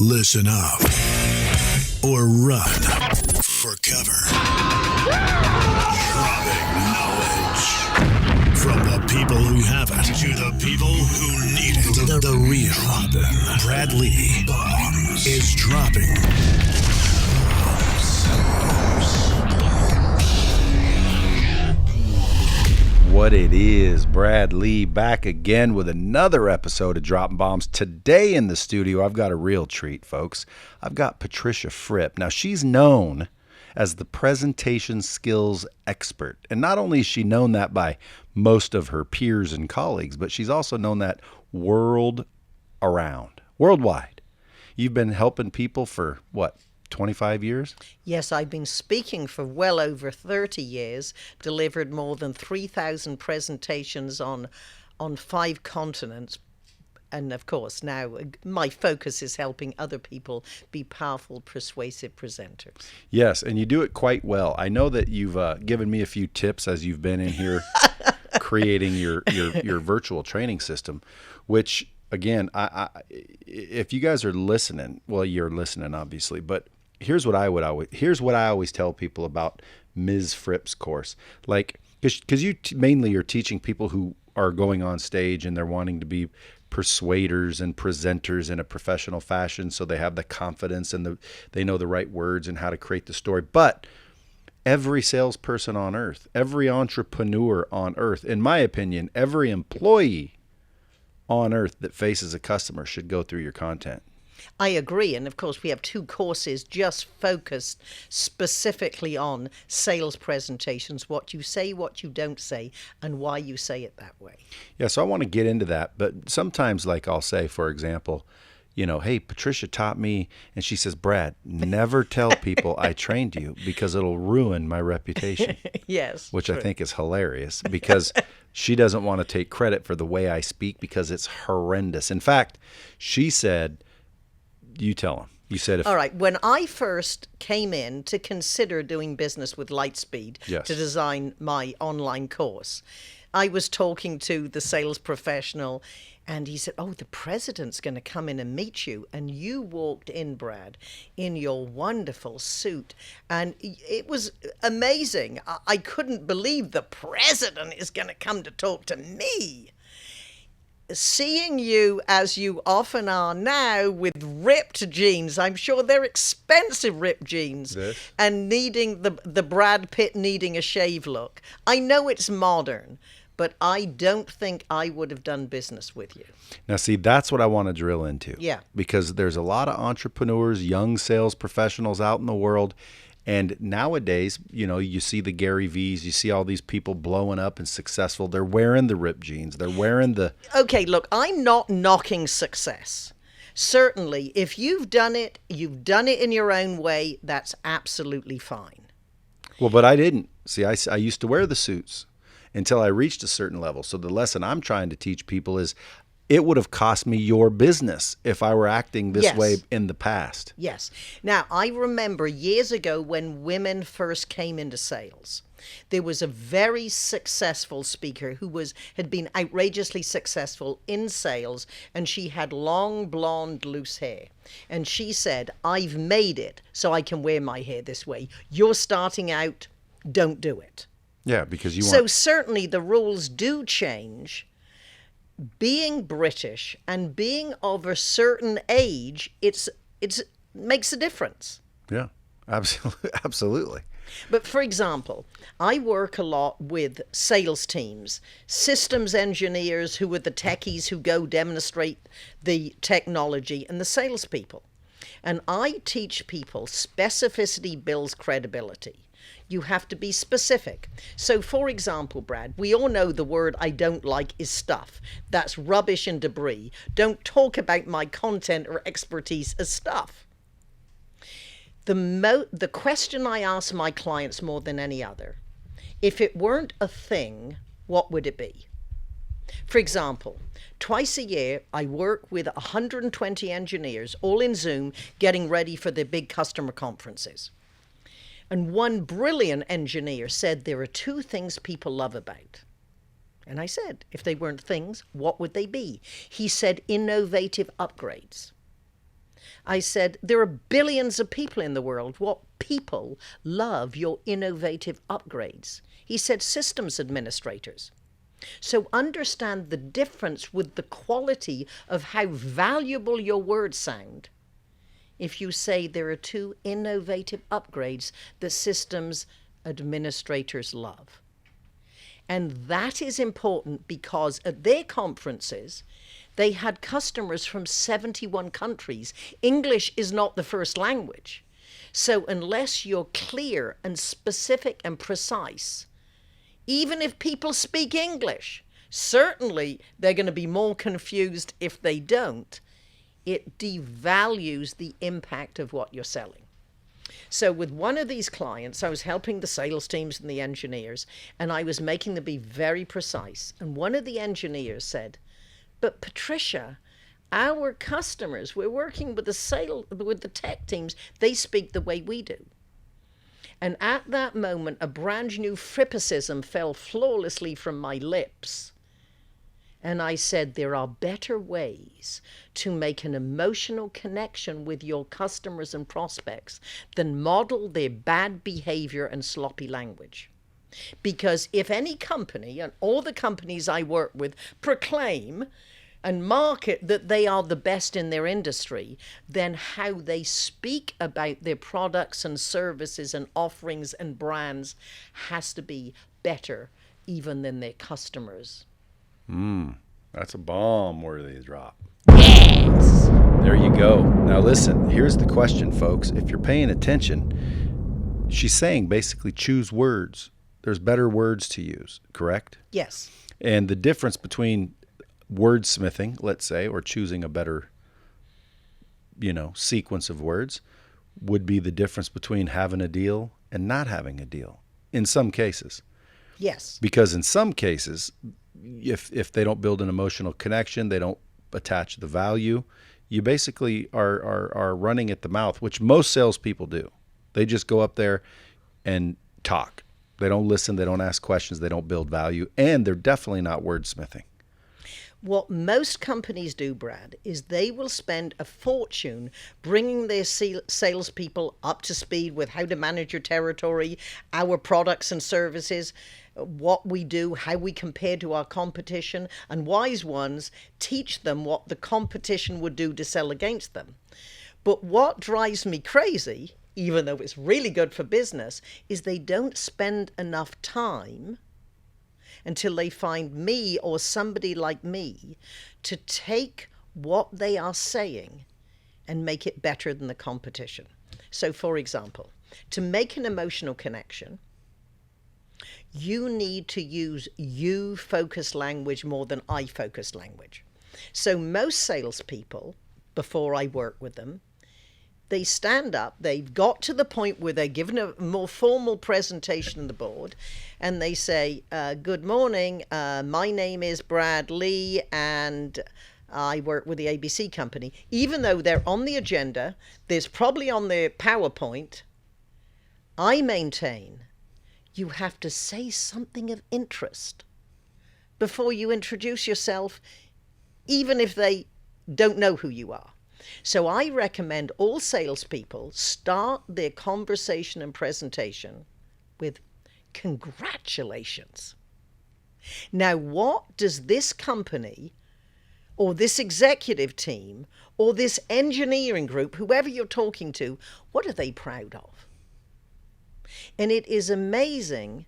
Listen up or run for cover. Dropping knowledge from the people who have it to the people who need it. The real Brad Lee is dropping what it is. Brad Lee back again with another episode of Dropping Bombs. Today in the studio, I've got a real treat, folks. I've got Patricia Fripp. Now, she's known as the presentation skills expert. And not only is she known that by most of her peers and colleagues, but she's also known that worldwide. You've been helping people for, 25 years? Yes, I've been speaking for well over 30 years, delivered more than 3,000 presentations on 5 continents. And of course, now my focus is helping other people be powerful, persuasive presenters. Yes, and you do it quite well. I know that you've given me a few tips as you've been in here creating your virtual training system, which, again, I if you guys are listening, well, you're listening, obviously, but here's what I always tell people about Ms. Fripp's course. Like, because you mainly are teaching people who are going on stage and they're wanting to be persuaders and presenters in a professional fashion, so they have the confidence and they know the right words and how to create the story. But every salesperson on earth, every entrepreneur on earth, in my opinion, every employee on earth that faces a customer should go through your content. I agree. And of course, we have 2 courses just focused specifically on sales presentations, what you say, what you don't say, and why you say it that way. Yeah, so I want to get into that. But sometimes, like I'll say, for example, hey, Patricia taught me, and she says, Brad, never tell people I trained you because it'll ruin my reputation. Yes. Which true. I think is hilarious because she doesn't want to take credit for the way I speak because it's horrendous. In fact, she said, you tell them. You said, all right. When I first came in to consider doing business with Lightspeed yes. to design my online course, I was talking to the sales professional, and he said, oh, the president's going to come in and meet you. And you walked in, Brad, in your wonderful suit. And it was amazing. I couldn't believe the president is going to come to talk to me. Seeing you as you often are now with ripped jeans, I'm sure they're expensive ripped jeans, yes. and needing the Brad Pitt needing a shave look. I know it's modern, but I don't think I would have done business with you. Now, see, that's what I want to drill into. Yeah. Because there's a lot of entrepreneurs, young sales professionals out in the world. And nowadays, you see the Gary V's, you see all these people blowing up and successful. They're wearing the ripped jeans. They're wearing the... Okay, look, I'm not knocking success. Certainly, if you've done it in your own way, that's absolutely fine. Well, but I didn't. See, I used to wear the suits until I reached a certain level. So the lesson I'm trying to teach people is it would have cost me your business if I were acting this yes. way in the past. Yes. Now, I remember years ago when women first came into sales, there was a very successful speaker who had been outrageously successful in sales, and she had long, blonde, loose hair. And she said, I've made it so I can wear my hair this way. You're starting out, don't do it. Yeah, because you want... So certainly the rules do change. Being British and being of a certain age, it's makes a difference. Yeah, absolutely. But for example, I work a lot with sales teams, systems engineers who are the techies who go demonstrate the technology, and the salespeople. And I teach people specificity builds credibility. You have to be specific. So, for example, Brad, we all know the word I don't like is stuff. That's rubbish and debris. Don't talk about my content or expertise as stuff. The question I ask my clients more than any other, if it weren't a thing, what would it be? For example, twice a year, I work with 120 engineers, all in Zoom, getting ready for their big customer conferences. And one brilliant engineer said there are 2 things people love about. And I said, if they weren't things, what would they be? He said, innovative upgrades. I said, there are billions of people in the world. What people love your innovative upgrades? He said, systems administrators. So understand the difference with the quality of how valuable your words sound if you say there are 2 innovative upgrades that systems administrators love. And that is important because at their conferences, they had customers from 71 countries. English is not the first language. So unless you're clear and specific and precise, even if people speak English, certainly they're going to be more confused if they don't. It devalues the impact of what you're selling. So with one of these clients, I was helping the sales teams and the engineers, and I was making them be very precise. And one of the engineers said, but Patricia, our customers, we're working with the tech teams, they speak the way we do. And at that moment, a brand new Frippicism fell flawlessly from my lips. And I said, there are better ways to make an emotional connection with your customers and prospects than model their bad behavior and sloppy language. Because if any company, and all the companies I work with, proclaim and market that they are the best in their industry, then how they speak about their products and services and offerings and brands has to be better even than their customers. That's a bomb-worthy drop. Yes! There you go. Now listen, here's the question, folks. If you're paying attention, she's saying basically choose words. There's better words to use, correct? Yes. And the difference between wordsmithing, let's say, or choosing a better, sequence of words would be the difference between having a deal and not having a deal in some cases. Yes. Because in some cases, if they don't build an emotional connection, they don't attach the value, you basically are running at the mouth, which most salespeople do. They just go up there and talk. They don't listen. They don't ask questions. They don't build value. And they're definitely not wordsmithing. What most companies do, Brad, is they will spend a fortune bringing their salespeople up to speed with how to manage your territory, our products and services, what we do, how we compare to our competition, and wise ones teach them what the competition would do to sell against them. But what drives me crazy, even though it's really good for business, is they don't spend enough time until they find me or somebody like me to take what they are saying and make it better than the competition. So, for example, to make an emotional connection, you need to use you-focused language more than I-focused language. So most salespeople, before I work with them, they stand up, they've got to the point where they're given a more formal presentation on the board, and they say, good morning, my name is Brad Lee, and I work with the ABC company. Even though they're on the agenda, there's probably on their PowerPoint, I maintain you have to say something of interest before you introduce yourself, even if they don't know who you are. So I recommend all salespeople start their conversation and presentation with congratulations. Now, what does this company or this executive team or this engineering group, whoever you're talking to, what are they proud of? And it is amazing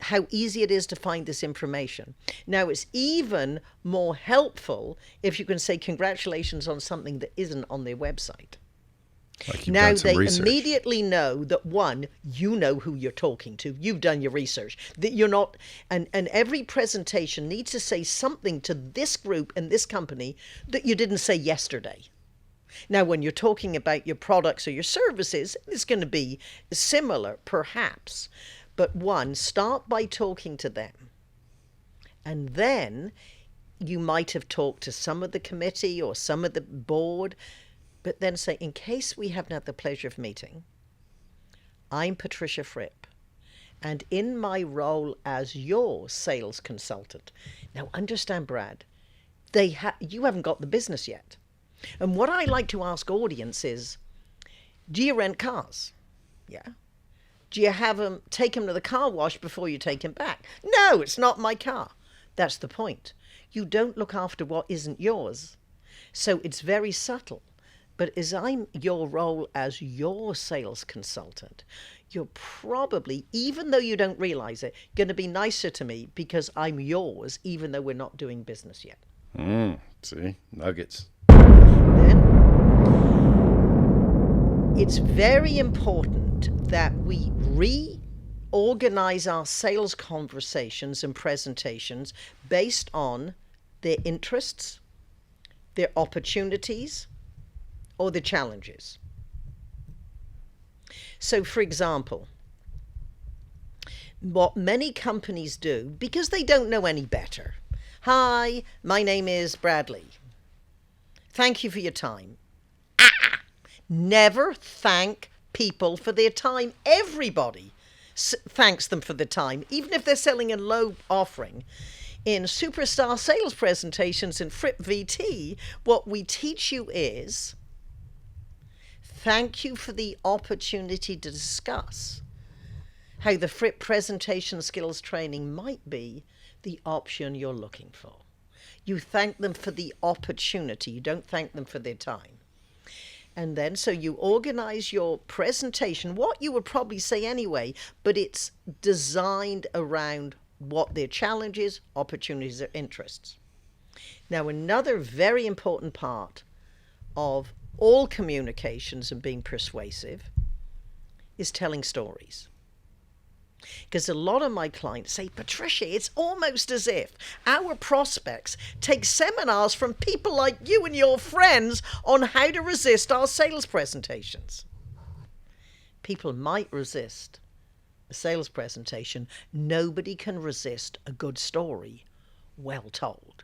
how easy it is to find this information. Now, it's even more helpful if you can say congratulations on something that isn't on their website. Like now they research. Immediately know that, one, you know who you're talking to. You've done your research. That you're not, and every presentation needs to say something to this group and this company that you didn't say yesterday. Now, when you're talking about your products or your services, it's going to be similar, perhaps. But one, start by talking to them. And then you might have talked to some of the committee or some of the board, but then say, in case we haven't had the pleasure of meeting, I'm Patricia Fripp, and in my role as your sales consultant. Now, understand, Brad, you haven't got the business yet. And what I like to ask audience is, do you rent cars? Yeah. Do you have them take them to the car wash before you take them back? No, it's not my car. That's the point. You don't look after what isn't yours. So it's very subtle. But as I'm your role as your sales consultant, you're probably, even though you don't realize it, going to be nicer to me because I'm yours, even though we're not doing business yet. See, nuggets. Then it's very important that we reorganize our sales conversations and presentations based on their interests, their opportunities, or the challenges. So, for example, what many companies do, because they don't know any better. Hi, my name is Bradley. Thank you for your time. Never thank people for their time. Everybody thanks them for the time, even if they're selling a low offering. In superstar sales presentations in Fripp VT, what we teach you is, thank you for the opportunity to discuss how the Fripp presentation skills training might be the option you're looking for. You thank them for the opportunity. You don't thank them for their time. And then, so you organize your presentation, what you would probably say anyway, but it's designed around what their challenges, opportunities, or interests. Now, another very important part of all communications and being persuasive is telling stories. Because a lot of my clients say, Patricia, it's almost as if our prospects take seminars from people like you and your friends on how to resist our sales presentations. People might resist a sales presentation. Nobody can resist a good story well told,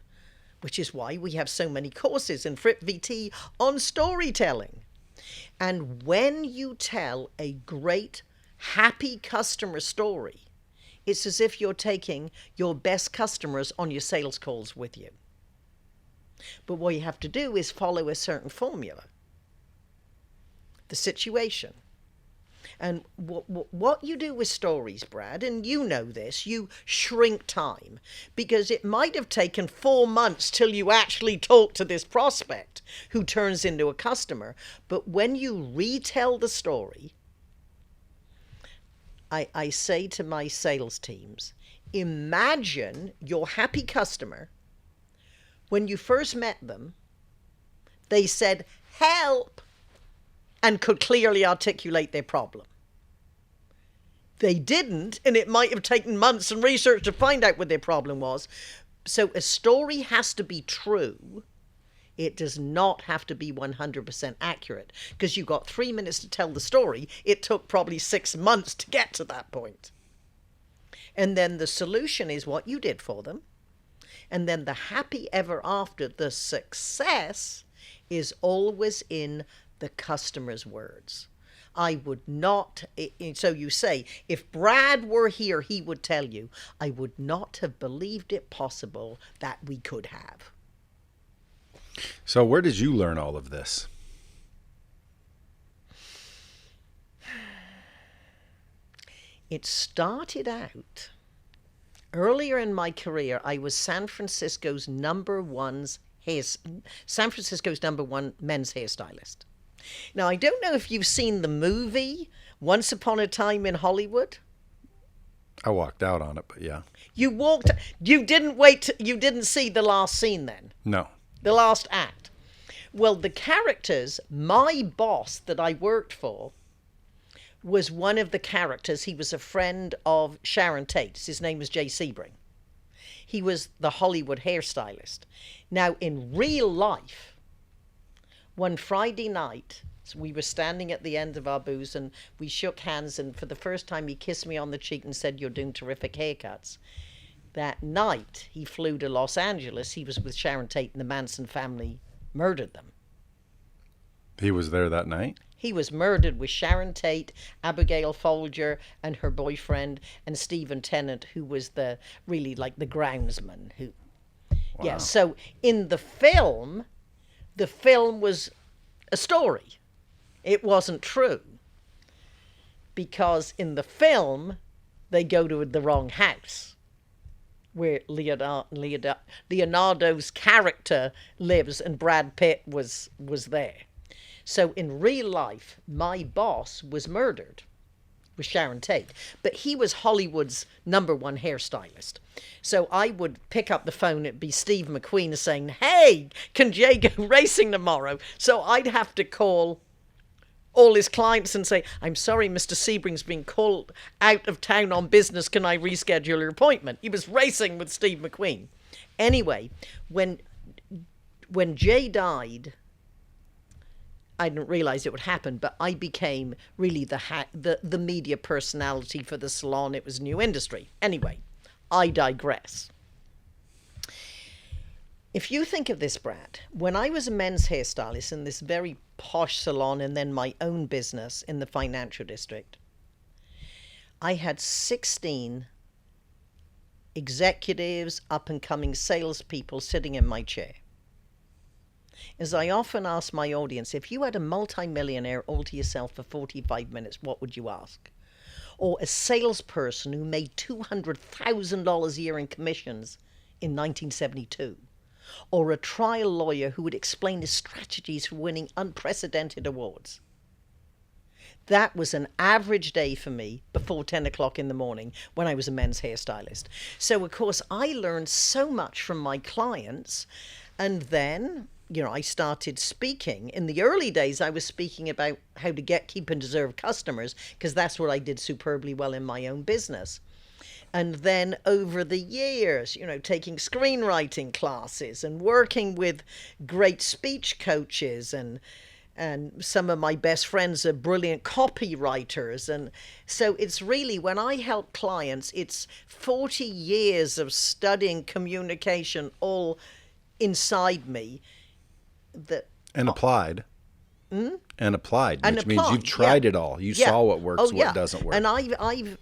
which is why we have so many courses in Fripp VT on storytelling. And when you tell a great happy customer story, it's as if you're taking your best customers on your sales calls with you. But what you have to do is follow a certain formula. The situation. And what you do with stories, Brad, and you know this, you shrink time, because it might have taken 4 months till you actually talk to this prospect who turns into a customer. But when you retell the story, I say to my sales teams, imagine your happy customer. When you first met them, they said, help, and could clearly articulate their problem. They didn't, and it might have taken months and research to find out what their problem was. So a story has to be true. It does not have to be 100% accurate, because you got 3 minutes to tell the story. It took probably 6 months to get to that point. And then the solution is what you did for them. And then the happy ever after, the success, is always in the customer's words. I would not, so you say, if Brad were here, he would tell you, I would not have believed it possible that we could have. So where did you learn all of this? It started out earlier in my career. I was San Francisco's number one men's hairstylist. Now, I don't know if you've seen the movie Once Upon a Time in Hollywood. I walked out on it, but yeah. You didn't you didn't see the last scene then? No. The last act. Well, the characters, my boss that I worked for was one of the characters. He was a friend of Sharon Tate's. His name was Jay Sebring. He was the Hollywood hairstylist. Now, in real life, one Friday night, we were standing at the end of our booth and we shook hands, and for the first time he kissed me on the cheek and said, "You're doing terrific haircuts." That night, he flew to Los Angeles. He was with Sharon Tate, and the Manson family murdered them. He was there that night? He was murdered with Sharon Tate, Abigail Folger, and her boyfriend, and Stephen Tennant, who was the groundsman. Who, wow. Yeah. So in the film, the film was a story. It wasn't true. Because in the film, they go to the wrong house where Leonardo's character lives, and Brad Pitt was there. So in real life, my boss was murdered with Sharon Tate, but he was Hollywood's #1 hairstylist. So I would pick up the phone, it'd be Steve McQueen saying, "Hey, can Jay go racing tomorrow?" So I'd have to call all his clients and say, "I'm sorry, Mr. Sebring's been called out of town on business. Can I reschedule your appointment?" He was racing with Steve McQueen. Anyway, when Jay died, I didn't realize it would happen, but I became really the media personality for the salon. It was a new industry. Anyway, I digress. If you think of this, Brad, when I was a men's hairstylist in this very posh salon and then my own business in the financial district, I had 16 executives, up-and-coming salespeople sitting in my chair. As I often ask my audience, if you had a multimillionaire all to yourself for 45 minutes, what would you ask? Or a salesperson who made $200,000 a year in commissions in 1972? Or a trial lawyer who would explain his strategies for winning unprecedented awards? That was an average day for me before 10 o'clock in the morning when I was a men's hairstylist. So, of course, I learned so much from my clients. And then, I started speaking. In the early days, I was speaking about how to get, keep, and deserve customers, because that's what I did superbly well in my own business. And then over the years, taking screenwriting classes and working with great speech coaches, and some of my best friends are brilliant copywriters. And so it's really, when I help clients, it's 40 years of studying communication all inside me. And applied. And applied, which means you've tried it all. You saw what works, what doesn't work. And I've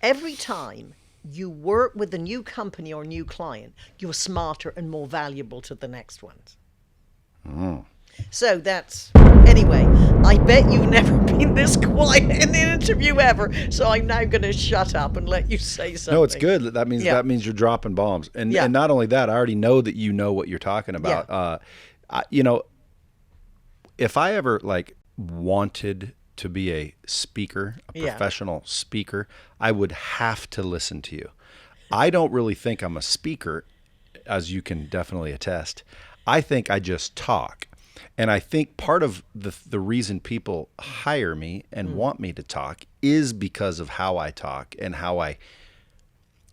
every time you work with a new company or new client, you're smarter and more valuable to the next ones. So anyway, I bet you've never been this quiet in an interview ever. So I'm now going to shut up and let you say something. No, it's good. That means you're dropping bombs. And not only that, I already know that you know what you're talking about. If I ever wanted to be a speaker, a professional speaker, I would have to listen to you. I don't really think I'm a speaker, as you can definitely attest. I think I just talk. And I think part of the reason people hire me and want me to talk is because of how I talk and how I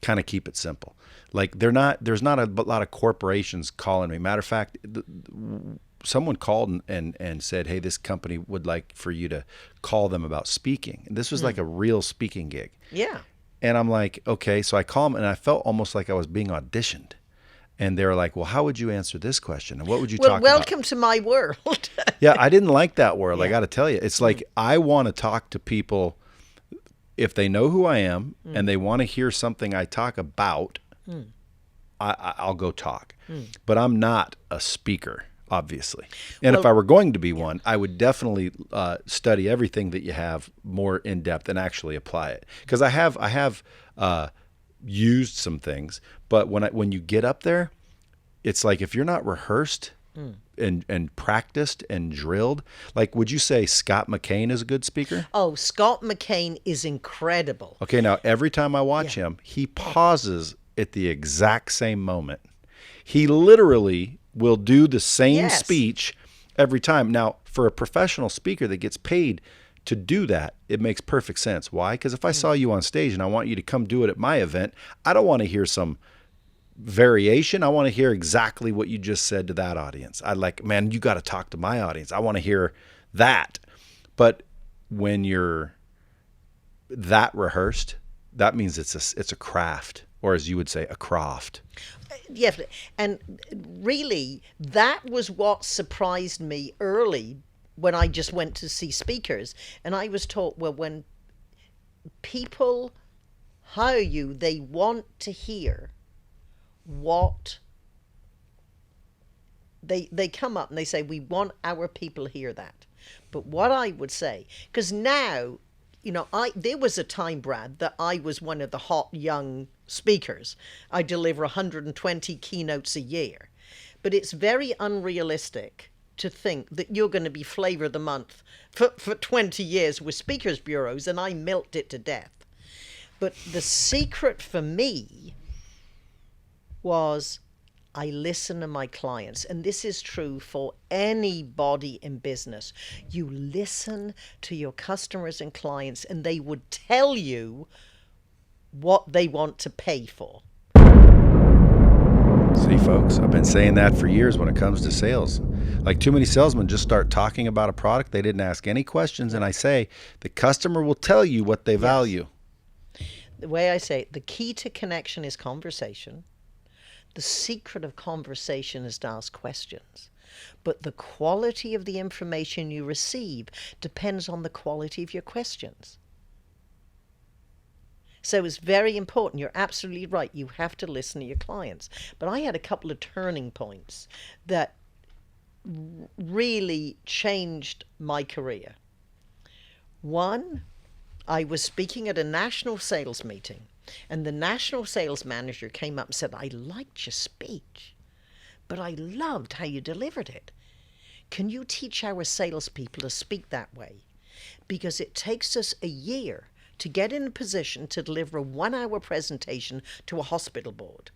kind of keep it simple. There's not a lot of corporations calling me. Matter of fact, someone called and said, "Hey, this company would like for you to call them about speaking." And this was like a real speaking gig. Yeah. And I'm like, okay. So I call them, and I felt almost like I was being auditioned. And they're like, "Well, how would you answer this question? And what would you talk about?" Welcome to my world. Yeah, I didn't like that world. I got to tell you. It's like I want to talk to people if they know who I am and they want to hear something I talk about. I'll go talk. But I'm not a speaker, obviously. And if I were going to be one, I would definitely study everything that you have more in depth and actually apply it. Because I have used some things, but when you get up there, it's like if you're not rehearsed and practiced and drilled, would you say Scott McCain is a good speaker? Oh, Scott McCain is incredible. Okay, now every time I watch him, he pauses at the exact same moment. He literally will do the same speech every time. Now, for a professional speaker that gets paid to do that, it makes perfect sense. Why? Because if I saw you on stage and I want you to come do it at my event, I don't want to hear some variation. I want to hear exactly what you just said to that audience. Man, you got to talk to my audience. I want to hear that. But when you're that rehearsed, that means it's a craft, or as you would say, a craft. Yeah, and really, that was what surprised me early when I just went to see speakers. And I was taught, well, when people hire you, they want to hear what they come up and they say, we want our people to hear that. But what I would say, because now, there was a time, Brad, that I was one of the hot young speakers. I deliver 120 keynotes a year. But it's very unrealistic to think that you're going to be flavor of the month for 20 years with speakers bureaus, and I milked it to death. But the secret for me was I listen to my clients, and this is true for anybody in business. You listen to your customers and clients, and they would tell you what they want to pay for. See, folks, I've been saying that for years when it comes to sales. Like, too many salesmen just start talking about a product. They didn't ask any questions, and I say the customer will tell you what they value. The way I say it, the key to connection is conversation. The secret of conversation is to ask questions. But the quality of the information you receive depends on the quality of your questions. So it's very important. You're absolutely right. You have to listen to your clients. But I had a couple of turning points that really changed my career. One, I was speaking at a national sales meeting, and the national sales manager came up and said, I liked your speech, but I loved how you delivered it. Can you teach our salespeople to speak that way? Because it takes us a year to get in a position to deliver a 1-hour presentation to a hospital board.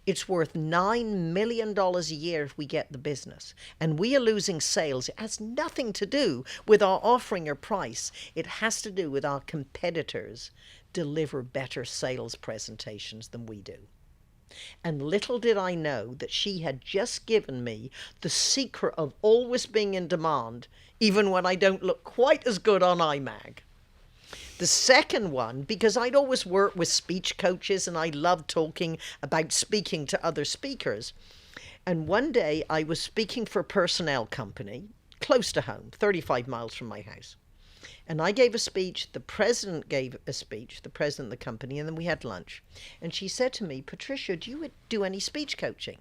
It's worth $9 million a year if we get the business. And we are losing sales. It has nothing to do with our offering or price. It has to do with our competitors deliver better sales presentations than we do. And little did I know that she had just given me the secret of always being in demand, even when I don't look quite as good on iMag. The second one, because I'd always worked with speech coaches and I loved talking about speaking to other speakers. And one day I was speaking for a personnel company close to home, 35 miles from my house. And I gave a speech, the president gave a speech, the president of the company, and then we had lunch. And she said to me, Patricia, do you do any speech coaching?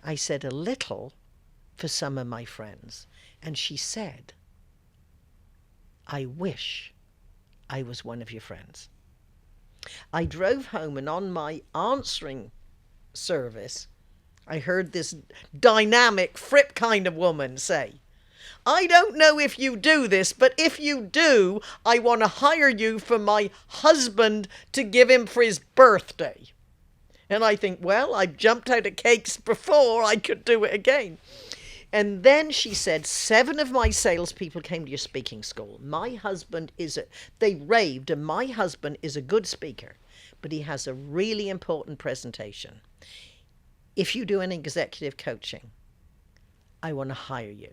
I said, a little for some of my friends. And she said, I wish I was one of your friends. I drove home, and on my answering service, I heard this dynamic Fripp kind of woman say, I don't know if you do this, but if you do, I want to hire you for my husband to give him for his birthday. And I think, well, I've jumped out of cakes before, I could do it again. And then she said, 7 of my salespeople came to your speaking school. My husband they raved, and my husband is a good speaker, but he has a really important presentation. If you do an executive coaching, I want to hire you.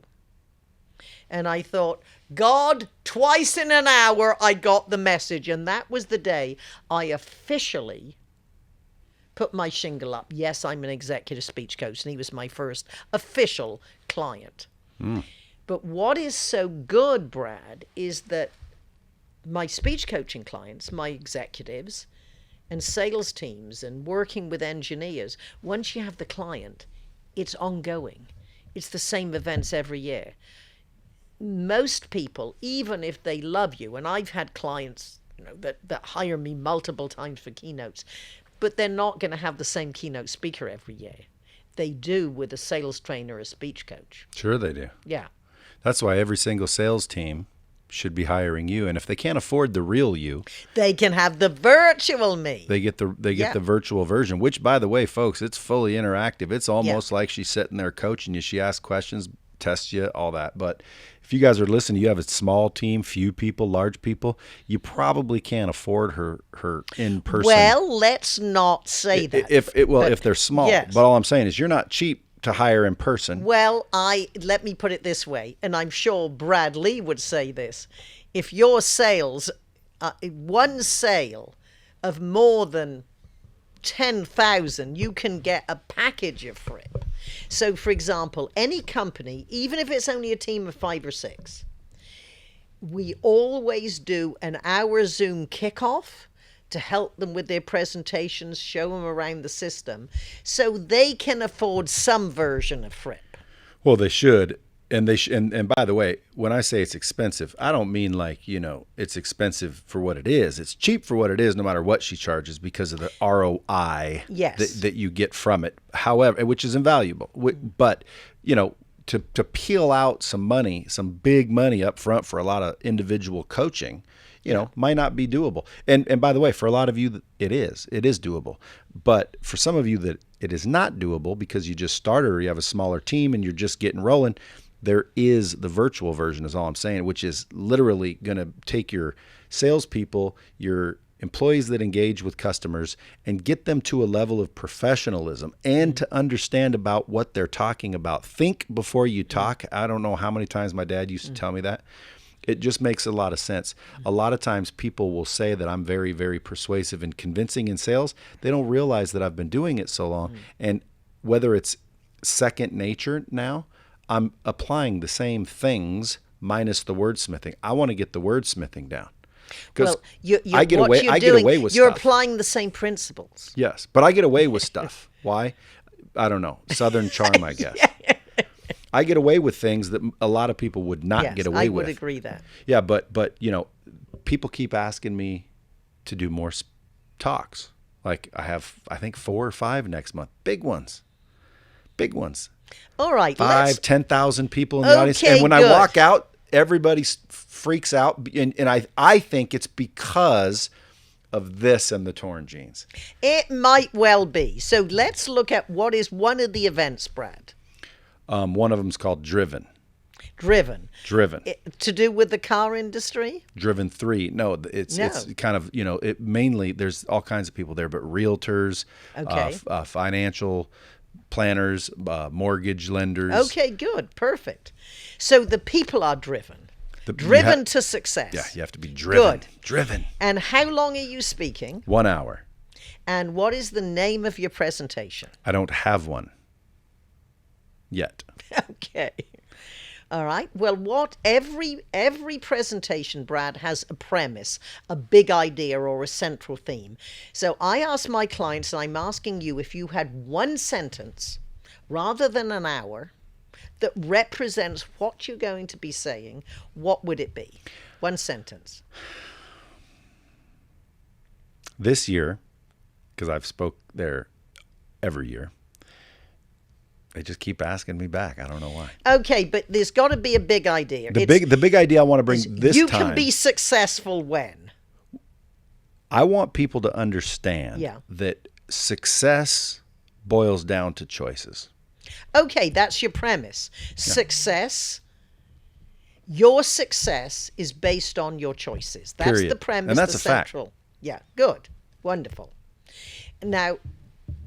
And I thought, God, twice in an hour, I got the message. And that was the day I officially put my shingle up. Yes, I'm an executive speech coach, and he was my first official client. But what is so good, Brad, is that my speech coaching clients, my executives and sales teams and working with engineers, once you have the client, it's ongoing. It's the same events every year. Most people, even if they love you, and I've had clients that hire me multiple times for keynotes, but they're not going to have the same keynote speaker every year. They do with a sales trainer or a speech coach. Sure they do. Yeah. That's why every single sales team should be hiring you. And if they can't afford the real you, they can have the virtual me. They get the virtual version, which, by the way, folks, it's fully interactive. It's almost like she's sitting there coaching you. She asks questions, tests you, all that. But if you guys are listening, you have a small team, few people, large people, you probably can't afford her in person. Well, let's not say that. If they're small. Yes. But all I'm saying is you're not cheap to hire in person. Well, let me put it this way, and I'm sure Brad Lee would say this. If your sales, one sale of more than 10,000, you can get a package of Fripp. So, for example, any company, even if it's only a team of 5 or 6, we always do an hour Zoom kickoff to help them with their presentations, show them around the system, so they can afford some version of Fripp. Well, they should. And and by the way, when I say it's expensive, I don't mean like, it's expensive for what it is. It's cheap for what it is, no matter what she charges, because of the ROI that you get from it. However, which is invaluable. But, to peel out some big money up front for a lot of individual coaching, might not be doable. And by the way, for a lot of you, it is doable. But for some of you that it is not doable because you just started or you have a smaller team and you're just getting rolling, there is the virtual version is all I'm saying, which is literally going to take your salespeople, your employees that engage with customers, and get them to a level of professionalism and to understand about what they're talking about. Think before you talk. I don't know how many times my dad used to tell me that. It just makes a lot of sense. A lot of times people will say that I'm very, very persuasive and convincing in sales. They don't realize that I've been doing it so long. And whether it's second nature now, I'm applying the same things minus the wordsmithing. I want to get the wordsmithing down. Well, I get away with you're stuff. applying the same principles. Yes, but I get away with stuff. Why? I don't know. Southern charm, I guess. I get away with things that a lot of people would not get away with. I would agree that. Yeah, but people keep asking me to do more talks. Like I have, I think 4 or 5 next month. Big ones. All right, 10,000 people in the audience. And when I walk out, everybody freaks out. And I think it's because of this and the torn jeans. It might well be. So let's look at what is one of the events, Brad. One of them is called Driven. Driven. To do with the car industry? Driven 3. No, it's kind of, it mainly, there's all kinds of people there, but realtors, financial planners, mortgage lenders. Okay, good. Perfect. So the people are driven. Driven to success. Yeah, you have to be driven. Good. Driven. And how long are you speaking? 1 hour. And what is the name of your presentation? I don't have one yet. Okay. All right. Well, every presentation, Brad, has a premise, a big idea or a central theme. So I ask my clients, and I'm asking you, if you had one sentence rather than an hour that represents what you're going to be saying, what would it be? One sentence. This year, because I've spoke there every year, they just keep asking me back. I don't know why. Okay, but there's got to be a big idea. The big idea I want to bring this time. You can be successful when? I want people to understand that success boils down to choices. Okay, that's your premise. Success, your success is based on your choices. That's Period. The premise. And that's the a fact. Central. Yeah, good. Wonderful. Now,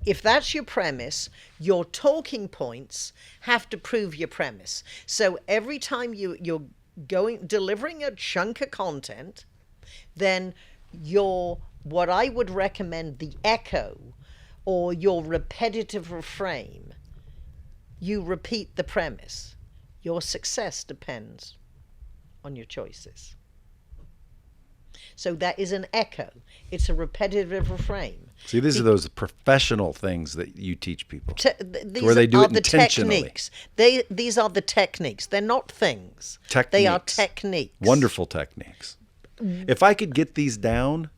if that's your premise, your talking points have to prove your premise. So every time you're delivering a chunk of content, then what I would recommend, the echo or your repetitive refrain, you repeat the premise. Your success depends on your choices. So that is an echo. It's a repetitive refrain. See, these are those professional things that you teach people, these where they do it the intentionally. Techniques. These are the techniques. They're not things. Techniques. They are techniques. Wonderful techniques. If I could get these down,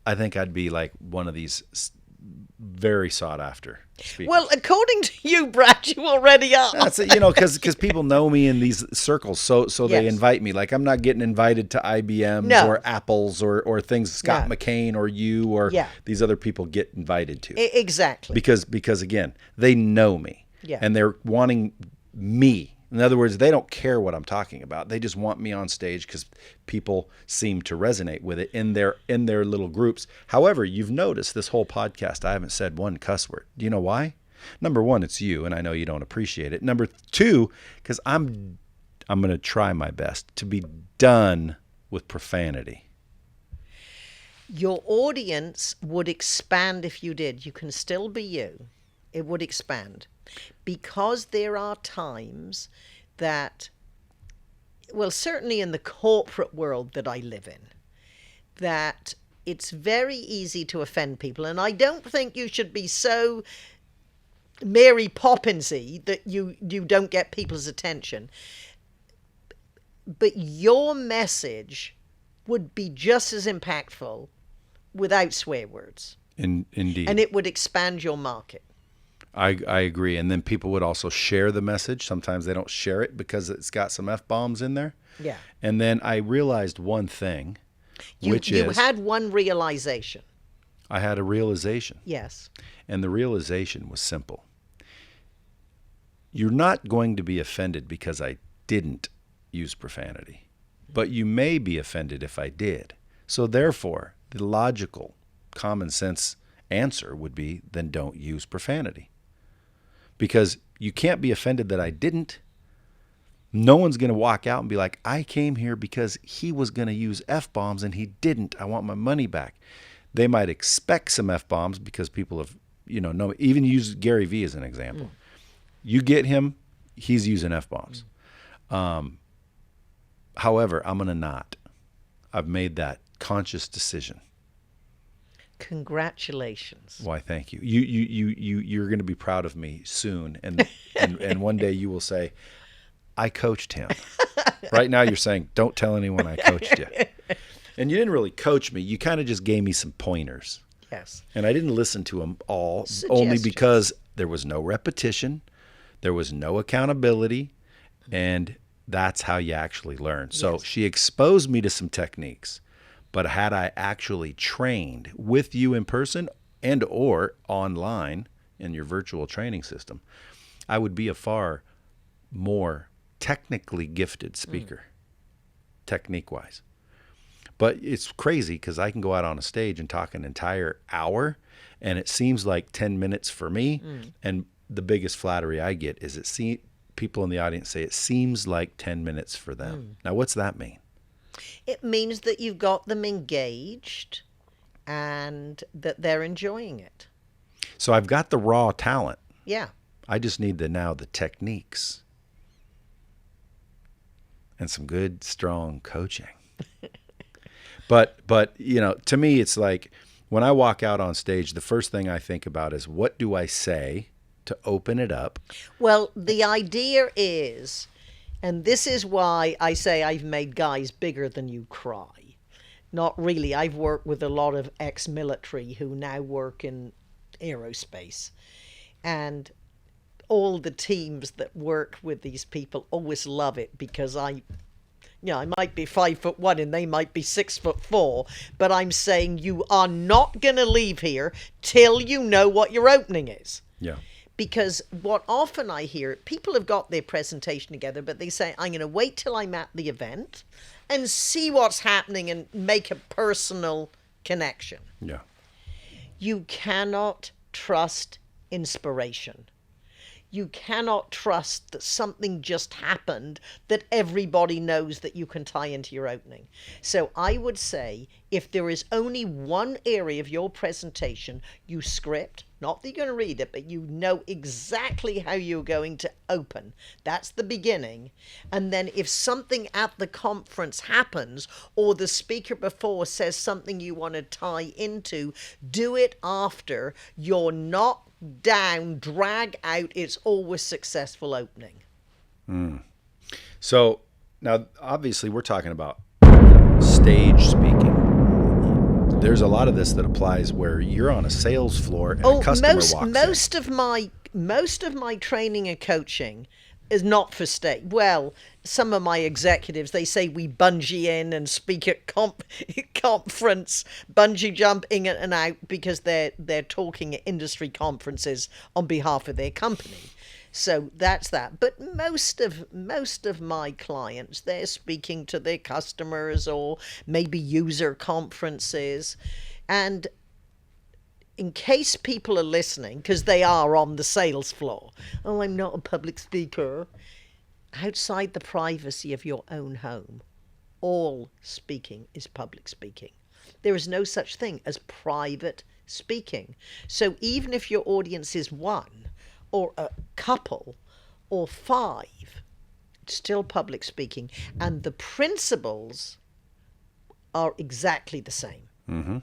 I think I'd be like one of these very sought after speakers. Well, according to you, Brad, you already are. That's it, because people know me in these circles, so they invite me. Like I'm not getting invited to IBMs or Apples or things Scott McCain or you or these other people get invited to. Exactly. Because again, they know me, and they're wanting me. In other words, they don't care what I'm talking about. They just want me on stage because people seem to resonate with it in their little groups. However, you've noticed this whole podcast, I haven't said one cuss word. Do you know why? Number one, it's you, and I know you don't appreciate it. Number two, because I'm going to try my best to be done with profanity. Your audience would expand if you did. You can still be you. It would expand. Because there are times that, well, certainly in the corporate world that I live in, that it's very easy to offend people. And I don't think you should be so Mary Poppinsy that you don't get people's attention. But your message would be just as impactful without swear words. Indeed. And it would expand your market. I agree. And then people would also share the message. Sometimes they don't share it because it's got some F-bombs in there. Yeah. And then I realized one thing, You is had one realization. I had a realization. Yes. And the realization was simple. You're not going to be offended because I didn't use profanity, but you may be offended if I did. So therefore, the logical, common sense answer would be, then don't use profanity. Because you can't be offended that I didn't. No one's going to walk out and be like, I came here because he was going to use F-bombs and he didn't. I want my money back. They might expect some F-bombs because people have, know, even use Gary Vee as an example. You get him, he's using F-bombs. However, I'm going to not. I've made that conscious decision. Congratulations. Why, thank you. You're going to be proud of me soon. And one day you will say, I coached him. Right now you're saying, don't tell anyone I coached you. And you didn't really coach me. You kind of just gave me some pointers. Yes. And I didn't listen to them all, Suggestions. only because there was no repetition, there was no accountability, and that's how you actually learn. So she exposed me to some techniques, but had I actually trained with you in person and or online in your virtual training system, I would be a far more technically gifted speaker, technique-wise. But it's crazy because I can go out on a stage and talk an entire hour, and it seems like 10 minutes for me. And the biggest flattery I get is people in the audience say it seems like 10 minutes for them. Now, what's that mean? It means that you've got them engaged and that they're enjoying it. So I've got the raw talent. Yeah. I just need the techniques and some good, strong coaching. But to me, it's like when I walk out on stage, the first thing I think about is what do I say to open it up? Well, the idea is, and this is why I say I've made guys bigger than you cry. Not really. I've worked with a lot of ex-military who now work in aerospace. And all the teams that work with these people always love it because I might be 5'1" and they might be 6'4", but I'm saying you are not going to leave here till you know what your opening is. Yeah. Because what often I hear, people have got their presentation together, but they say, I'm going to wait till I'm at the event and see what's happening and make a personal connection. Yeah. You cannot trust inspiration. You cannot trust that something just happened that everybody knows that you can tie into your opening. So I would say if there is only one area of your presentation you script, not that you're going to read it, but you know exactly how you're going to open. That's the beginning. And then if something at the conference happens or the speaker before says something you want to tie into, do it after. You're not down, drag out. It's always successful opening. So now, obviously, we're talking about stage speaking. There's a lot of this that applies where you're on a sales floor and a customer walks in. Most of my training and coaching is not for stage. Well, some of my executives, they say we bungee in and speak at conference, bungee jump in and out because they're talking at industry conferences on behalf of their company. So that's that. But most of my clients, they're speaking to their customers or maybe user conferences. And in case people are listening, because they are on the sales floor, oh, I'm not a public speaker. Outside the privacy of your own home, all speaking is public speaking. There is no such thing as private speaking. So even if your audience is one or a couple or 5, it's still public speaking. And the principles are exactly the same.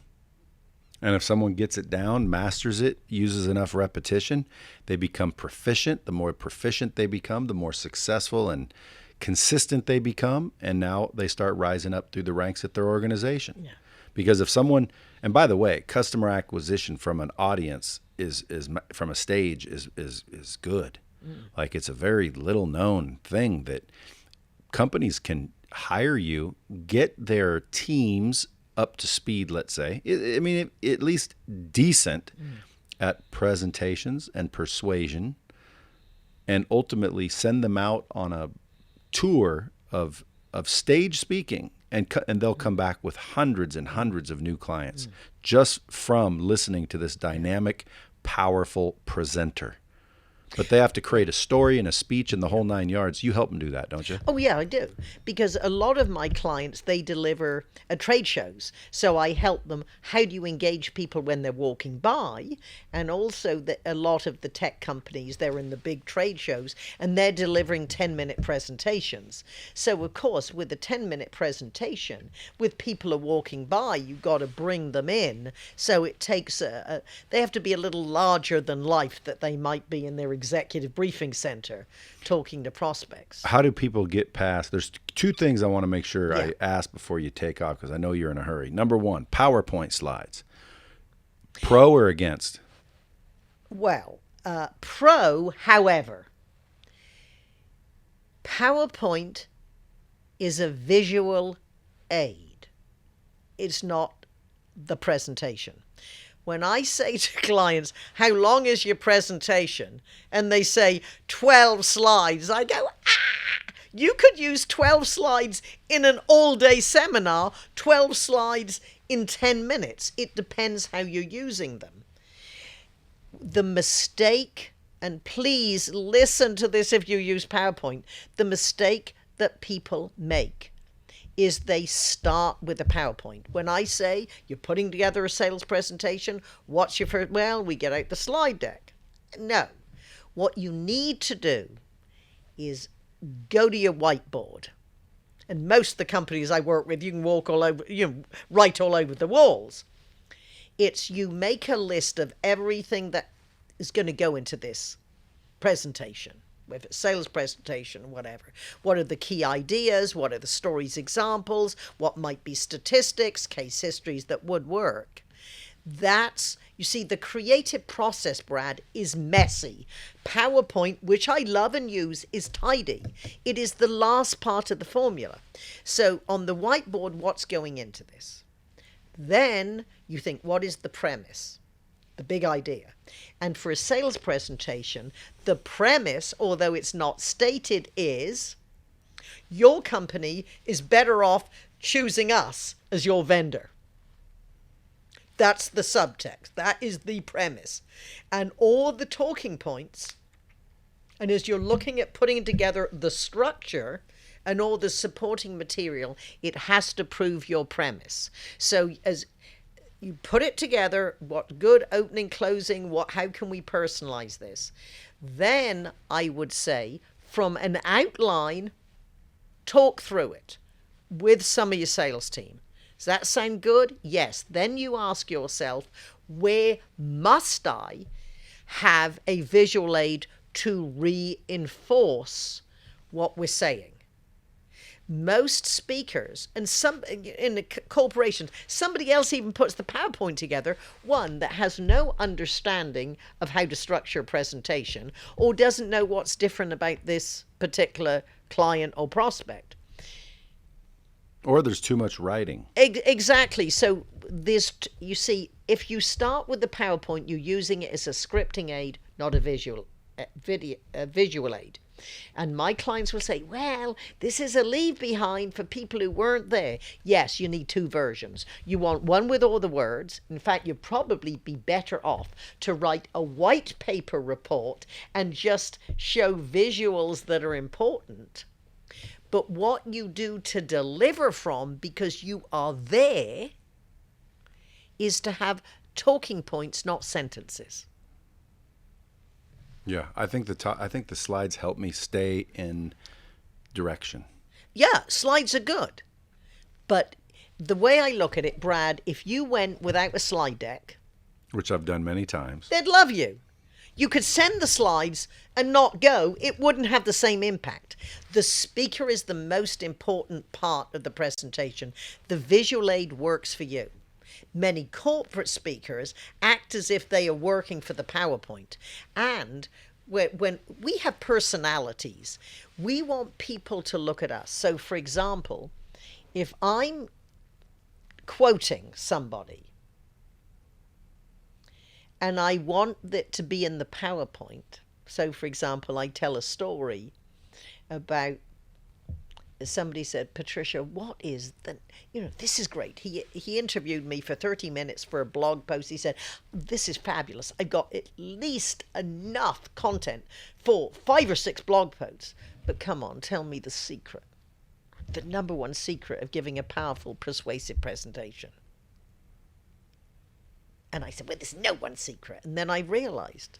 And if someone gets it down, masters it, uses enough repetition, they become proficient. The more proficient they become, the more successful and consistent they become. And now they start rising up through the ranks at their organization. Yeah. Because if someone, and by the way, customer acquisition from an audience is from a stage is good. Like, it's a very little known thing that companies can hire you, get their teams up to speed, let's say. I mean, at least decent at presentations and persuasion, and ultimately send them out on a tour of stage speaking, and they'll come back with hundreds and hundreds of new clients just from listening to this dynamic, powerful presenter. But they have to create a story and a speech and the whole 9 yards. You help them do that, don't you? Oh, yeah, I do. Because a lot of my clients, they deliver trade shows. So I help them, how do you engage people when they're walking by? And also a lot of the tech companies, they're in the big trade shows and they're delivering 10-minute presentations. So, of course, with a 10-minute presentation, with people are walking by, you've got to bring them in. So it takes, they have to be a little larger than life that they might be in their executive briefing center talking to prospects. How do people get past? There's two things I want to make sure I ask before you take off, because I know you're in a hurry. Number one, PowerPoint slides. Pro or against? Well, pro, however, PowerPoint is a visual aid. It's not the presentation. When I say to clients, how long is your presentation? And they say 12 slides, I go, you could use 12 slides in an all-day seminar, 12 slides in 10 minutes. It depends how you're using them. The mistake, and please listen to this if you use PowerPoint, the mistake that people make is they start with a PowerPoint. When I say you're putting together a sales presentation, what's your first? Well, we get out the slide deck. No. What you need to do is go to your whiteboard. And most of the companies I work with, you can walk all over, write all over the walls. It's you make a list of everything that is going to go into this presentation. Whether it's sales presentation or whatever. What are the key ideas? What are the stories, examples? What might be statistics, case histories that would work? That's, you see, the creative process, Brad, is messy. PowerPoint, which I love and use, is tidy. It is the last part of the formula. So on the whiteboard, what's going into this? Then you think, what is the premise? The big idea. And for a sales presentation, the premise, although it's not stated, is your company is better off choosing us as your vendor. That's the subtext. That is the premise. And all the talking points, and as you're looking at putting together the structure and all the supporting material, it has to prove your premise. So as you put it together, what good opening, closing, how can we personalize this? Then I would say, from an outline, talk through it with some of your sales team. Does that sound good? Yes. Then you ask yourself, where must I have a visual aid to reinforce what we're saying? Most speakers, and some in the corporations, somebody else even puts the PowerPoint together, one that has no understanding of how to structure a presentation or doesn't know what's different about this particular client or prospect. Or there's too much writing. Exactly. So this, you see, if you start with the PowerPoint, you're using it as a scripting aid, not a visual aid. And my clients will say, well, this is a leave behind for people who weren't there. Yes, you need two versions. You want one with all the words. In fact, you'd probably be better off to write a white paper report and just show visuals that are important. But what you do to deliver from, because you are there, is to have talking points, not sentences. Yeah, I think the slides help me stay in direction. Yeah, slides are good. But the way I look at it, Brad, if you went without a slide deck, Which I've done many times. they'd love you. You could send the slides and not go. It wouldn't have the same impact. The speaker is the most important part of the presentation. The visual aid works for you. Many corporate speakers act as if they are working for the PowerPoint. And when we have personalities, we want people to look at us. So, for example, if I'm quoting somebody, and I want it to be in the PowerPoint. So, for example, I tell a story about somebody said, Patricia, what is the, this is great. He interviewed me for 30 minutes for a blog post. He said, this is fabulous. I've got at least enough content for 5 or 6 blog posts. But come on, tell me the secret. The number one secret of giving a powerful, persuasive presentation. And I said, well, there's no one secret. And then I realized,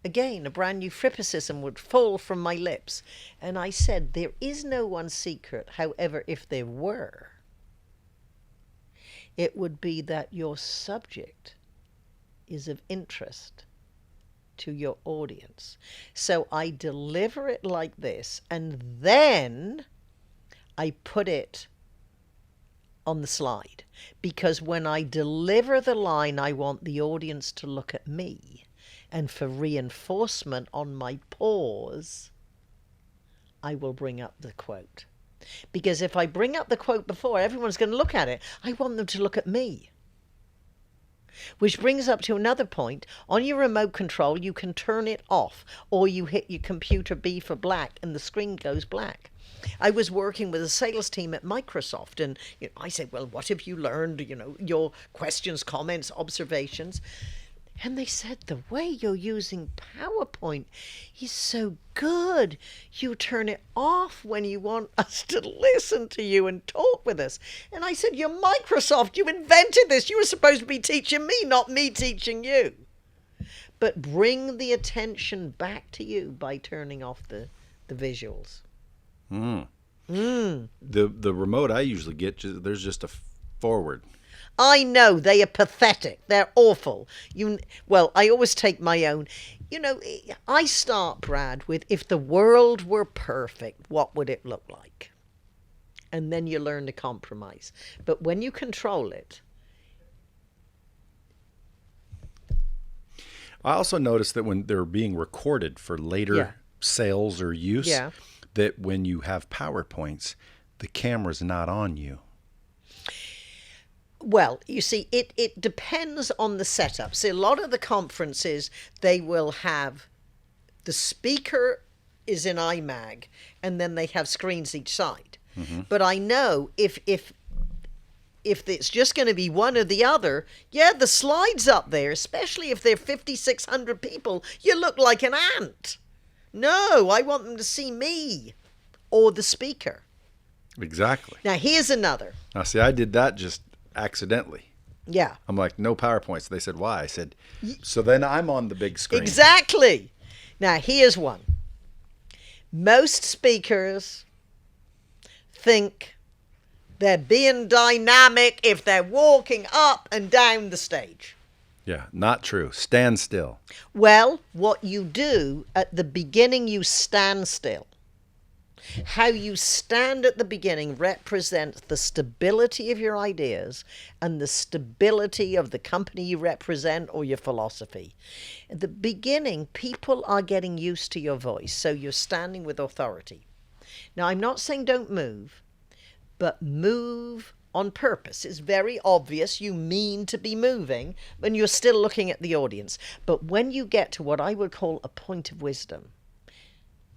again, a brand new Frippicism would fall from my lips. And I said, there is no one secret. However, if there were, it would be that your subject is of interest to your audience. So I deliver it like this, and then I put it on the slide, because when I deliver the line, I want the audience to look at me, and for reinforcement on my pause, I will bring up the quote. Because if I bring up the quote before, everyone's going to look at it. I want them to look at me. Which brings up to another point. On your remote control, you can turn it off, or you hit your computer B for black and the screen goes black. I was working with a sales team at Microsoft, and I said, well, what have you learned? Your questions, comments, observations. And they said, the way you're using PowerPoint is so good. You turn it off when you want us to listen to you and talk with us. And I said, you're Microsoft. You invented this. You were supposed to be teaching me, not me teaching you. But bring the attention back to you by turning off the visuals. The remote I usually get, there's just a forward. I know, they are pathetic. They're awful. Well, I always take my own. I start, Brad, with, if the world were perfect, what would it look like? And then you learn to compromise. But when you control it. I also noticed that when they're being recorded for later sales or use, that when you have PowerPoints, the camera's not on you. Well, you see, it depends on the setup. See, a lot of the conferences, they will have the speaker is in iMag, and then they have screens each side. Mm-hmm. But I know if it's just going to be one or the other, the slide's up there, especially if they're 5,600 people, you look like an ant. No, I want them to see me or the speaker. Exactly. Now, here's another. Now, see, I did that just accidentally. Yeah. I'm like, no PowerPoints. They said, why? I said, so then I'm on the big screen. Exactly. Now, here's one. Most speakers think they're being dynamic if they're walking up and down the stage. Yeah, not true. Stand still. Well, what you do at the beginning, you stand still. How you stand at the beginning represents the stability of your ideas and the stability of the company you represent or your philosophy. At the beginning, people are getting used to your voice, so you're standing with authority. Now, I'm not saying don't move, but move on purpose. It's very obvious you mean to be moving when you're still looking at the audience. But when you get to what I would call a point of wisdom,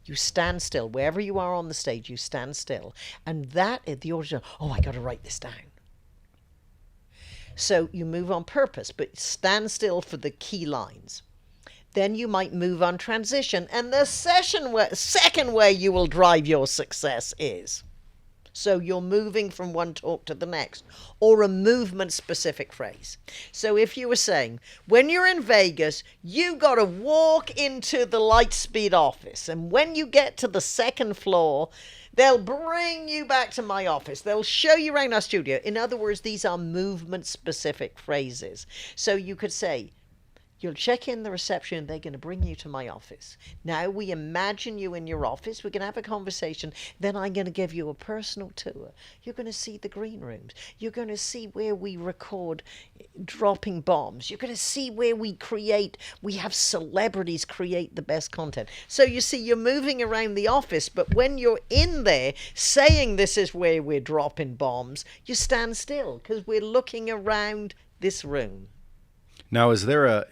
you stand still. Wherever you are on the stage, you stand still. And that is the audience, I got to write this down. So you move on purpose, but stand still for the key lines. Then you might move on transition. And the second way you will drive your success is, so you're moving from one talk to the next, or a movement-specific phrase. So if you were saying, when you're in Vegas, you got to walk into the Lightspeed office, and when you get to the second floor, They'll bring you back to my office. They'll show you around our studio. In other words, these are movement-specific phrases. So you could say, you'll check in the reception and they're going to bring you to my office. Now we imagine you in your office. We're going to have a conversation. Then I'm going to give you a personal tour. You're going to see the green rooms. You're going to see where we record dropping bombs. You're going to see where we have celebrities create the best content. So you see, you're moving around the office, but when you're in there saying this is where we're dropping bombs, you stand still because we're looking around this room. Now, is there a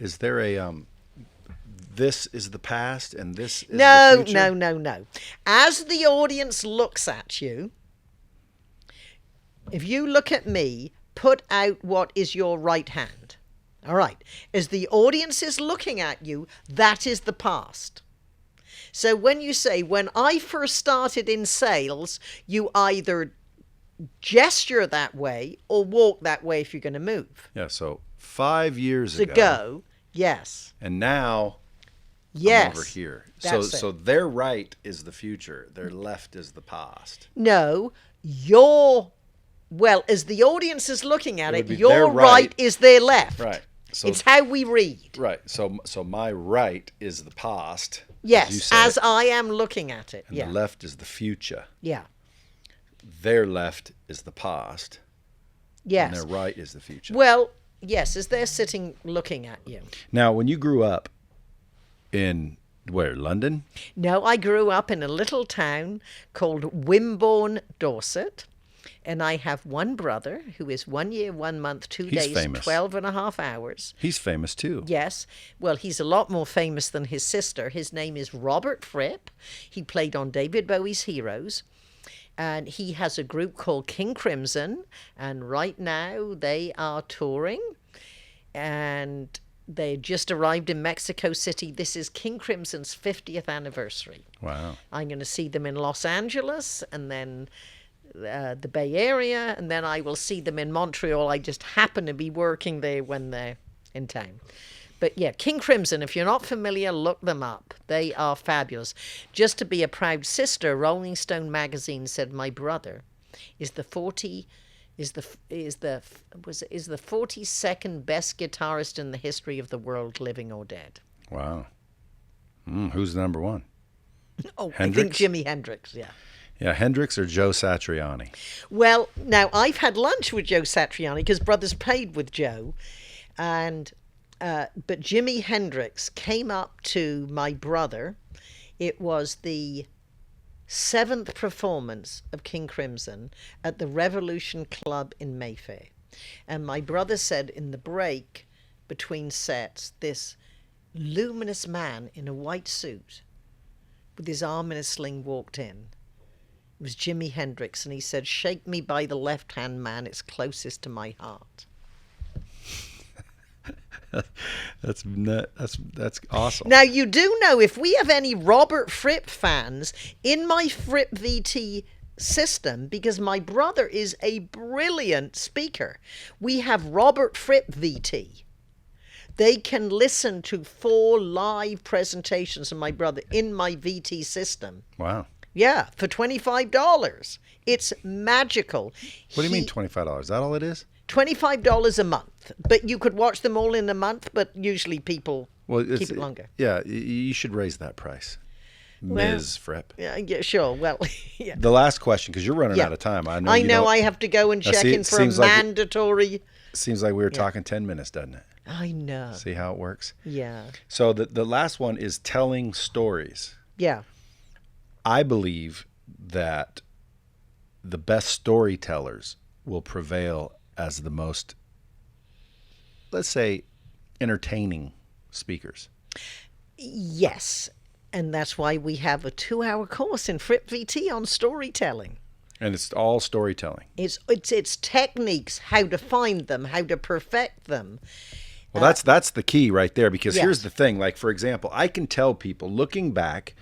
this is the past and this is No, the future? no. As the audience looks at you, if you look at me, put out what is your right hand. All right. As the audience is looking at you, that is the past. So when you say, when I first started in sales, you either gesture that way or walk that way if you're going to move. Yeah, so 5 years To ago. go, yes. And now Yes. I'm over here. That's So it. their right is the future. Their left is the past. No, as the audience is looking at It it, would be your their right right. is their left. Right. So It's how we read. right. So my right is the past. you Yes, said, as I am looking at it. and Yeah. the left is the future. Yeah. Their left is the past. Yes. And their right is the future. Well, yes, as they're sitting looking at you. Now, when you grew up in where, London? No, I grew up in a little town called Wimborne, Dorset. And I have one brother who is 1 year, 1 month, 2 He's days, famous. 12 and a half hours. He's famous too. Yes. Well, he's a lot more famous than his sister. His name is Robert Fripp. He played on David Bowie's Heroes. And he has a group called King Crimson. And right now they are touring. And they just arrived in Mexico City. This is King Crimson's 50th anniversary. Wow. I'm going to see them in Los Angeles and then the Bay Area, and then I will see them in Montreal. I just happen to be working there when they're in town. But yeah, King Crimson, if you're not familiar, look them up. They are fabulous. Just to be a proud sister, Rolling Stone magazine said my brother is the 42nd best guitarist in the history of the world, living or dead. Wow. Who's number one? Oh, I Hendrix? think Jimi Hendrix, yeah. Yeah, Hendrix or Joe Satriani? Well, now I've had lunch with Joe Satriani because brothers played with Joe, but Jimi Hendrix came up to my brother. It was the 7th performance of King Crimson at the Revolution Club in Mayfair, and my brother said in the break between sets, this luminous man in a white suit with his arm in a sling walked in. It was Jimi Hendrix, and he said, "Shake me by the left-hand man, it's closest to my heart." That's awesome. Now, you do know, if we have any Robert Fripp fans in my Fripp VT system, because my brother is a brilliant speaker, we have Robert Fripp VT. They can listen to 4 live presentations of my brother in my VT system. Wow. Yeah, for $25. It's magical. What do you mean $25? Is that all it is? $25 a month, but you could watch them all in a month, but usually people keep it longer. Yeah, you should raise that price. Ms. Fripp. Yeah, sure. Well, yeah. The last question, because you're running Yeah. out of time. I I know I have to go and Now, check see, in it for a seems like- mandatory. Seems like we were talking 10 minutes, doesn't it? I know. See how it works? Yeah. So the last one is telling stories. Yeah. I believe that the best storytellers will prevail as the most, let's say, entertaining speakers. Yes. And that's why we have a 2-hour course in Fripp VT on storytelling. And it's all storytelling. It's techniques, how to find them, how to perfect them. Well, that's the key right there, because Yes. here's the thing. Like, for example, I can tell people looking back,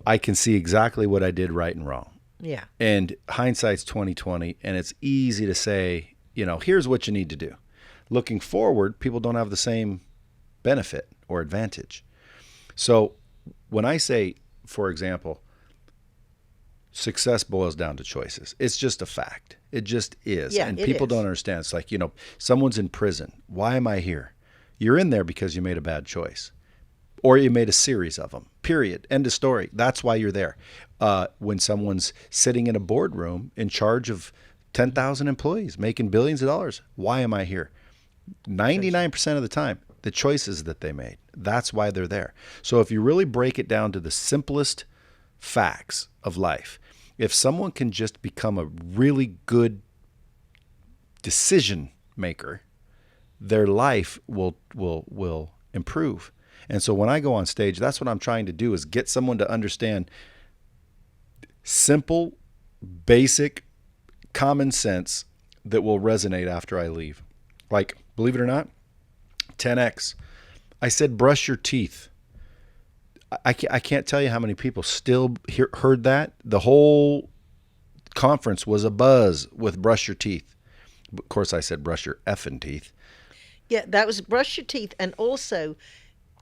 I can see exactly what I did right and wrong. Yeah. And hindsight's 20/20, and it's easy to say, here's what you need to do. Looking forward, people don't have the same benefit or advantage. So when I say for example, success boils down to choices. It's just a fact. It just is. Yeah, and it people is. don't understand. It's like, someone's in prison. Why am I here? You're in there because you made a bad choice. Or you made a series of them. Period. End of story. That's why you're there. When someone's sitting in a boardroom in charge of 10,000 employees, making billions of dollars, why am I here? 99% of the time, the choices that they made. That's why they're there. So if you really break it down to the simplest facts of life, if someone can just become a really good decision maker, their life will improve. And so when I go on stage, that's what I'm trying to do, is get someone to understand simple, basic, common sense that will resonate after I leave. Like, believe it or not, 10X. I said, brush your teeth. I can't tell you how many people still heard that. The whole conference was a buzz with brush your teeth. Of course, I said brush your effing teeth. Yeah, that was brush your teeth, and also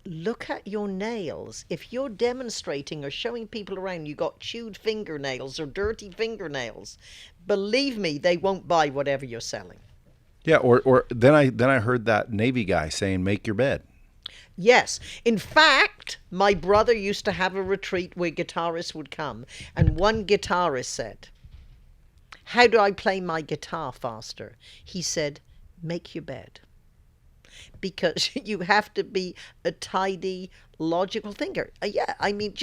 look at your nails. If you're demonstrating or showing people around you got chewed fingernails or dirty fingernails, believe me, they won't buy whatever you're selling. Yeah, or then I heard that Navy guy saying, make your bed. Yes. In fact, my brother used to have a retreat where guitarists would come, and one guitarist said, how do I play my guitar faster? He said, make your bed. Because you have to be a tidy, logical thinker. Yeah, I mean,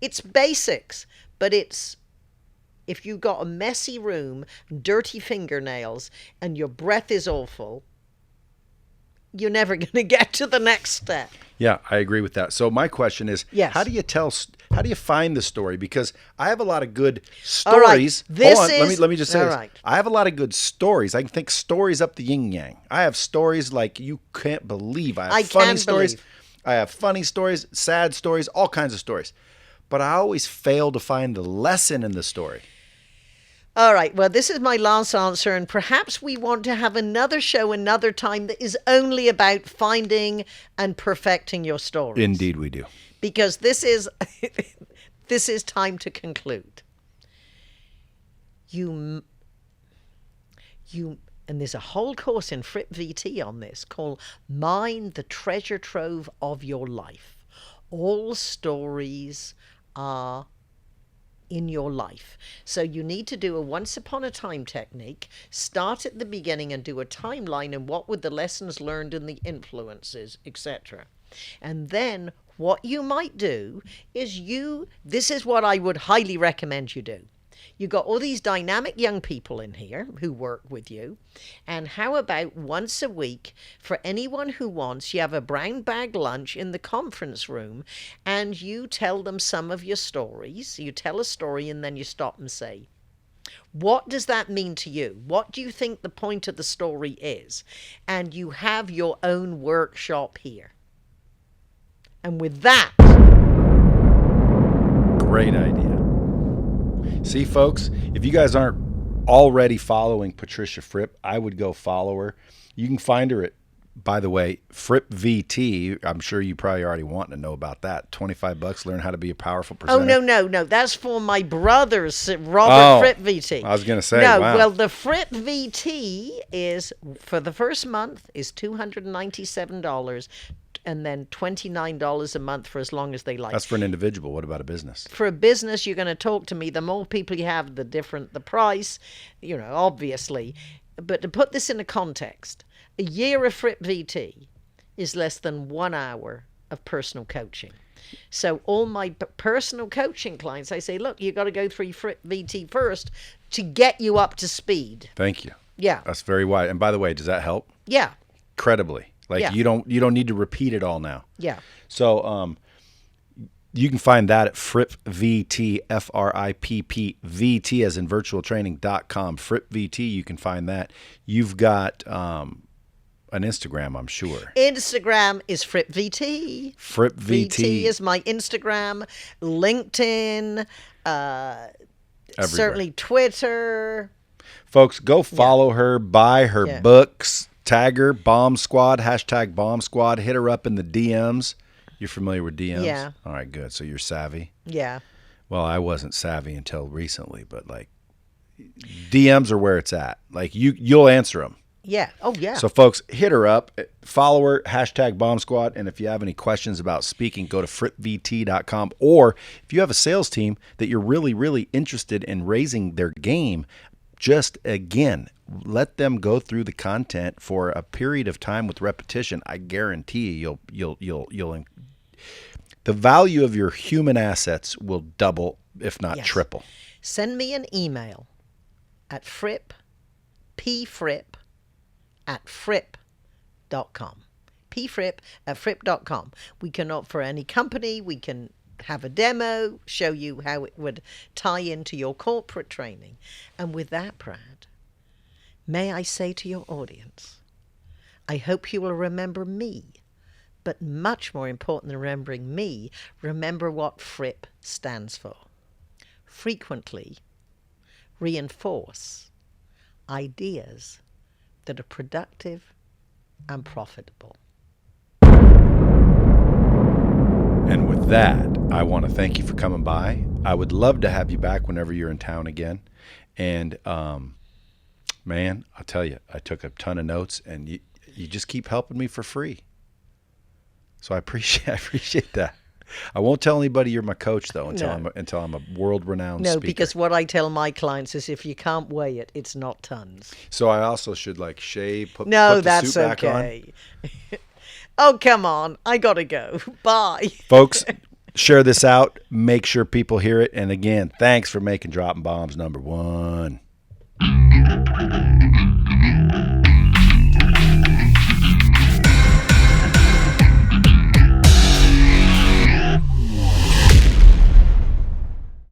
it's basics, but if you've got a messy room, dirty fingernails, and your breath is awful, you're never going to get to the next step. Yeah, I agree with that. So my question is, Yes. how do you find the story? Because I have a lot of good All right, stories. this Hold on, is- let me just say all this. right. I have a lot of good stories. I can think stories up the yin yang. I have stories like you can't believe. I have funny can stories. believe. I have funny stories, sad stories, all kinds of stories. But I always fail to find the lesson in the story. All right, well, this is my last answer, and perhaps we want to have another show another time that is only about finding and perfecting your stories. Indeed we do. Because this is this is time to conclude. You and there's a whole course in Fripp VT on this called Mine the Treasure Trove of Your Life. All stories are in your life. So you need to do a once upon a time technique, start at the beginning and do a timeline and what were the lessons learned and the influences, etc. And then what you might do is this is what I would highly recommend you do. You've got all these dynamic young people in here who work with you. And how about once a week, for anyone who wants, you have a brown bag lunch in the conference room and you tell them some of your stories. You tell a story and then you stop and say, what does that mean to you? What do you think the point of the story is? And you have your own workshop here. And with that... Great idea. See, folks, if you guys aren't already following Patricia Fripp, I would go follow her. You can find her at, by the way, Fripp VT. I'm sure you probably already want to know about that. $25, learn how to be a powerful presenter. Oh, no. That's for my brother's Robert Fripp VT. I was going to say, no, wow. well, the Fripp VT is, for the first month, is $297 and then $29 a month for as long as they like. That's for an individual. What about a business? For a business, you're going to talk to me. The more people you have, the different the price, obviously. But to put this in a context, a year of Fripp VT is less than 1 hour of personal coaching. So all my personal coaching clients, I say, look, you got to go through Fripp VT first to get you up to speed. Thank you. Yeah. That's very wise. And by the way, does that help? Yeah. Incredibly. Like Yeah. you don't need to repeat it all now. Yeah. So you can find that at Fripp VT, FRIPP as in virtualtraining.com. Fripp VT, you can find that. You've got an Instagram, I'm sure. Instagram is Fripp VT. Fripp VT. VT is my Instagram. LinkedIn, certainly Twitter. Folks, go follow her, buy her books, tag her, Bomb Squad, #Bomb Squad, hit her up in the DMs. You're familiar with DMs? Yeah. All right, good. So you're savvy. Yeah. Well, I wasn't savvy until recently, but like DMs are where it's at. Like you'll answer them. Yeah. Oh, yeah. So folks, hit her up, follow her, #Bomb Squad. And if you have any questions about speaking, go to frippvt.com. Or if you have a sales team that you're really, really interested in raising their game, just again, let them go through the content for a period of time with repetition. I guarantee you'll the value of your human assets will double, if not Yes. triple. Send me an email at pfripp@fripp.com. pfripp@fripp.com. We can offer any company. We can have a demo, show you how it would tie into your corporate training. And with that, Brad, may I say to your audience, I hope you will remember me. But much more important than remembering me, remember what Fripp stands for. Frequently reinforce ideas that are productive and profitable. And with that, I want to thank you for coming by. I would love to have you back whenever you're in town again. And, man, I'll tell you, I took a ton of notes, and you just keep helping me for free. So I appreciate that. I won't tell anybody you're my coach, though, until I'm a world-renowned speaker. No, because what I tell my clients is if you can't weigh it, it's not tons. So I also should, like, shave, put No, the suit that's back on? okay. Oh, come on. I got to go. Bye. Folks, share this out. Make sure people hear it. And again, thanks for making Dropping Bombs #1.